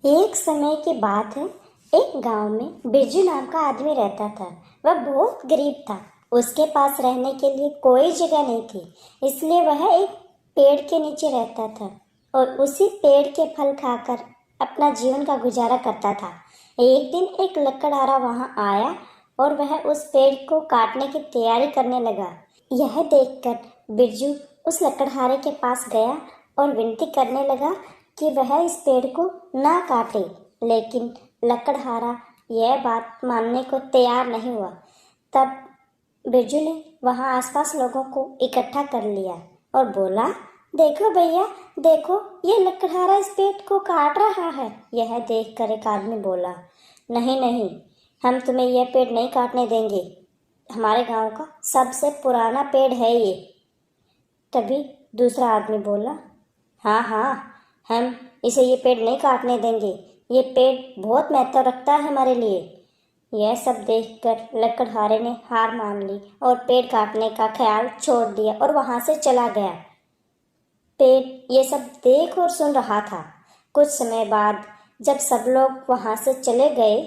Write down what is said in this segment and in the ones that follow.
एक समय की बात है। एक गांव में बिरजू नाम का आदमी रहता था। वह बहुत गरीब था। उसके पास रहने के लिए कोई जगह नहीं थी, इसलिए वह एक पेड़ के नीचे रहता था और उसी पेड़ के फल खाकर अपना जीवन का गुजारा करता था। एक दिन एक लकड़हारा वहां आया और वह उस पेड़ को काटने की तैयारी करने लगा। यह देखकर बिरजू उस लकड़हारे के पास गया और विनती करने लगा कि वह इस पेड़ को ना काटे, लेकिन लकड़हारा यह बात मानने को तैयार नहीं हुआ। तब बिरजू ने वहां आसपास लोगों को इकट्ठा कर लिया और बोला, देखो भैया, देखो ये लकड़हारा इस पेड़ को काट रहा है। यह देखकर एक आदमी बोला, नहीं नहीं, हम तुम्हें यह पेड़ नहीं काटने देंगे। हमारे गांव का सबसे पुराना पेड़ है ये। तभी दूसरा आदमी बोला, हाँ हाँ, हम इसे ये पेड़ नहीं काटने देंगे। ये पेड़ बहुत महत्व रखता है हमारे लिए। यह सब देखकर लकड़हारे ने हार मान ली और पेड़ काटने का ख्याल छोड़ दिया और वहां से चला गया। पेड़ ये सब देख और सुन रहा था। कुछ समय बाद जब सब लोग वहां से चले गए,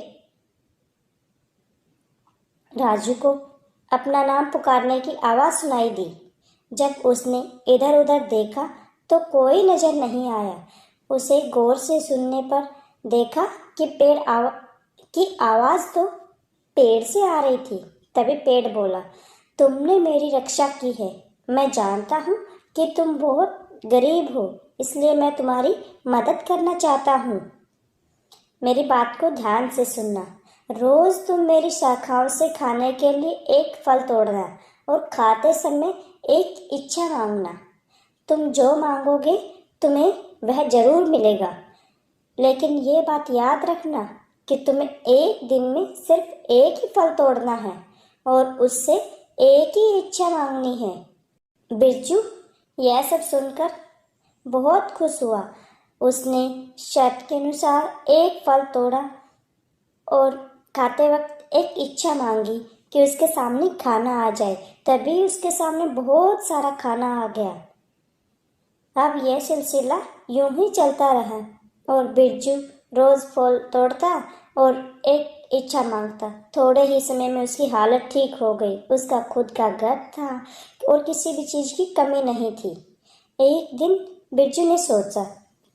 राजू को अपना नाम पुकारने की आवाज सुनाई दी। जब उसने इधर उधर देखा तो कोई नजर नहीं आया। उसे गौर से सुनने पर देखा कि की आवाज तो पेड़ से आ रही थी। तभी पेड़ बोला, तुमने मेरी रक्षा की है। मैं जानता हूँ कि तुम बहुत गरीब हो, इसलिए मैं तुम्हारी मदद करना चाहता हूँ। मेरी बात को ध्यान से सुनना। रोज तुम मेरी शाखाओं से खाने के लिए एक फल तोड़ना और खाते समय एक इच्छा मांगना। तुम जो मांगोगे तुम्हें वह जरूर मिलेगा, लेकिन ये बात याद रखना कि तुम्हें एक दिन में सिर्फ एक ही फल तोड़ना है और उससे एक ही इच्छा मांगनी है। बिरजू यह सब सुनकर बहुत खुश हुआ। उसने शर्त के अनुसार एक फल तोड़ा और खाते वक्त एक इच्छा मांगी कि उसके सामने खाना आ जाए। तभी उसके सामने बहुत सारा खाना आ गया। अब यह सिलसिला यूं ही चलता रहा और बिरजू रोज फल तोड़ता और एक इच्छा मांगता। थोड़े ही समय में उसकी हालत ठीक हो गई। उसका खुद का घर था और किसी भी चीज की कमी नहीं थी। एक दिन बिरजू ने सोचा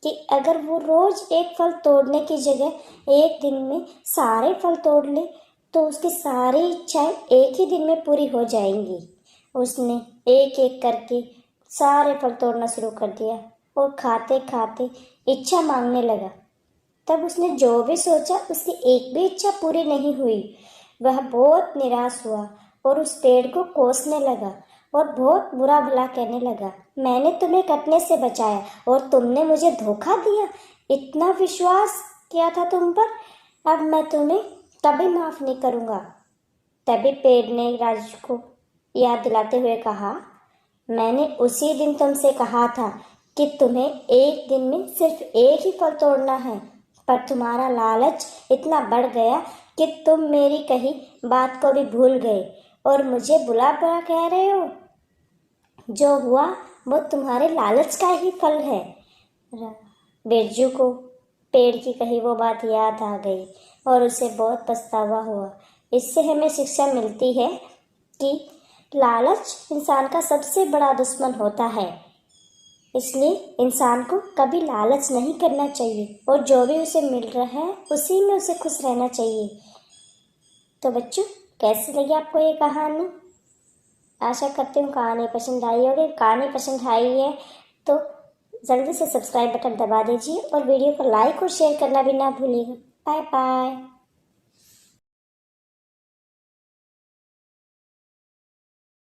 कि अगर वो रोज एक फल तोड़ने की जगह एक दिन में सारे फल तोड़ ले तो उसकी सारी इच्छाएं एक ही दिन में पूरी हो जाएंगी। उसने एक एक करके सारे फल तोड़ना शुरू कर दिया और खाते खाते इच्छा मांगने लगा। तब उसने जो भी सोचा उसकी एक भी इच्छा पूरी नहीं हुई। वह बहुत निराश हुआ और उस पेड़ को कोसने लगा और बहुत बुरा भला कहने लगा, मैंने तुम्हें कटने से बचाया और तुमने मुझे धोखा दिया। इतना विश्वास किया था तुम पर, अब मैं तुम्हें कभी माफ नहीं करूंगा। तभी पेड़ ने राजू को याद दिलाते हुए कहा, मैंने उसी दिन तुमसे कहा था कि तुम्हें एक दिन में सिर्फ एक ही फल तोड़ना है, पर तुम्हारा लालच इतना बढ़ गया कि तुम मेरी कही बात को भी भूल गए और मुझे बुरा बुरा कह रहे हो। जो हुआ वो तुम्हारे लालच का ही फल है। बिरजू को पेड़ की कही वो बात याद आ गई और उसे बहुत पछतावा हुआ। इससे हमें शिक्षा मिलती है कि लालच इंसान का सबसे बड़ा दुश्मन होता है, इसलिए इंसान को कभी लालच नहीं करना चाहिए और जो भी उसे मिल रहा है उसी में उसे खुश रहना चाहिए। तो बच्चों, कैसी लगी आपको ये कहानी? आशा करती हूँ कहानी पसंद आई होगी। कहानी पसंद आई है तो जल्दी से सब्सक्राइब बटन दबा दीजिए और वीडियो को लाइक और शेयर करना भी ना भूलिएगा। Bye bye.